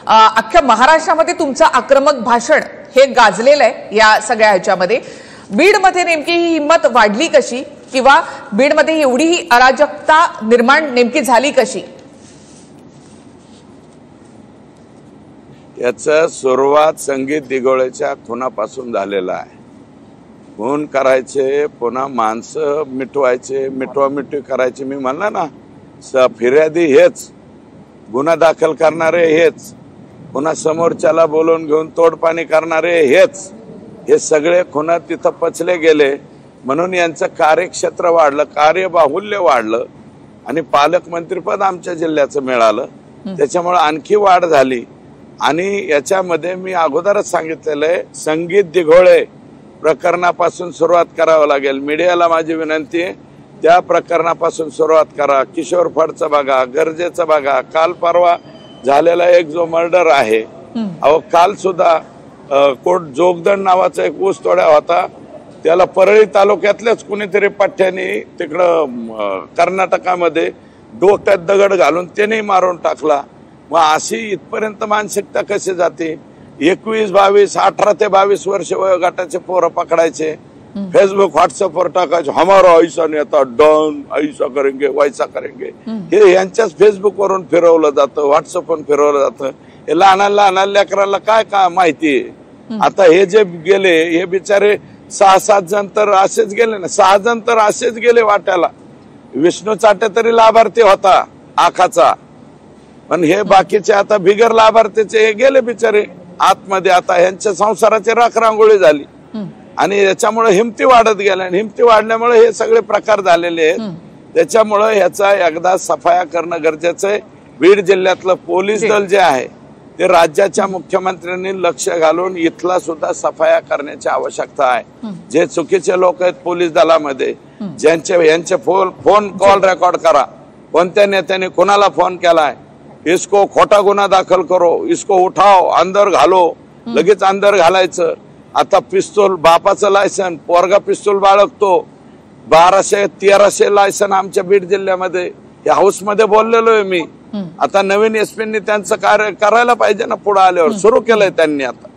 अख्ख्या महाराष्ट्रामध्ये तुमचं आक्रमक भाषण हे गाजलेलं आहे या सगळ्या ह्याच्यामध्ये। बीडमध्ये नेमकी ही हिंमत वाढली कशी किंवा बीडमध्ये एवढी ही अराजकता निर्माण नेमकी झाली कशी? याचा सुरुवात संगीत दिघोळेच्या खुनापासून झालेला आहे। खून करायचे, पुन्हा माणसं मिटवायचे, मिटवामिटवी करायची। मी म्हणला ना, फिर्यादी हेच, गुन्हा दाखल करणारे हेच, पुन्हा समोरच्याला बोलून घेऊन तोडपाणी करणारे हेच, हे सगळे खुना तिथं पचले गेले। म्हणून यांचं कार्यक्षेत्र वाढलं, कार्यबाहुल्य वाढलं आणि पालकमंत्रीपद आमच्या जिल्ह्याचं मिळालं, त्याच्यामुळे आणखी वाढ झाली। आणि याच्यामध्ये मी अगोदरच सांगितलेलं आहे, संगीत दिघोळे प्रकरणापासून सुरुवात करावं लागेल। मीडियाला माझी विनंती आहे, त्या प्रकरणापासून सुरुवात करा। किशोर फडचं बघा, गरजेचं बघा, काल परवा झालेला एक जो मर्डर आहे, अहो काल सुद्धा कोट जोगदंड नावाचा एक ऊस तोड्या होता, त्याला परळी तालुक्यातल्याच कुणीतरी पठ्ठ्याने तिकडं कर्नाटकामध्ये डोक्यात दगड घालून त्याने मारून टाकला। मग अशी इथपर्यंत मानसिकता कशी जाते? 21, 22, 18 ते 22 वर्ष वयोगटाचे पोरं पकडायचे, फेसबुक व्हॉट्सअपवर टाकायचे, हमारा ऐसा नेता डन, ऐसा करेंगे वैसा करेंगे, हे यांच्याच फेसबुक वरून फिरवलं जातं, व्हॉट्सअपवरून फिरवलं जातं। हे लहान लेकरांना काय माहिती आहे? आता हे जे गेले हे बिचारे 6-7 जण तर असेच गेले ना, 6 जण तर असेच गेले वाट्याला। विष्णू चाटे तरी लाभार्थी होता आखाचा, पण हे बाकीचे आता बिगर लाभार्थीचे हे गेले बिचारे आतमध्ये। आता यांच्या संसाराची राखरांगोळी झाली आणि याच्यामुळे हिमती वाढत गेल्या, आणि हिमती वाढल्यामुळे हे सगळे प्रकार झालेले आहेत। त्याच्यामुळे ह्याचा एकदा सफाया करणं गरजेचं आहे। बीड जिल्ह्यातलं पोलीस दल जे आहे ते राज्याच्या मुख्यमंत्र्यांनी लक्ष घालून इथला सुद्धा सफाया करण्याची आवश्यकता आहे। जे चुकीचे लोक आहेत पोलीस दलामध्ये, यांचे फोन कॉल रेकॉर्ड करा, कोणत्या नेत्याने कोणाला फोन केलाय, इसको खोटा गुन्हा दाखल करो, इसको उठाओ, अंदर घालो, लगेच अंदर घालायचं। आता पिस्तूल, बापाचं लायसन, पोरगा पिस्तूल बाळगतो, 1200-1300 लायसन आमच्या बीड जिल्ह्यामध्ये, या हाऊस मध्ये बोललेलो आहे मी। आता नवीन एसपींनी त्यांचं कार्य करायला पाहिजे ना, पुढे आल्यावर सुरू केलंय त्यांनी आता।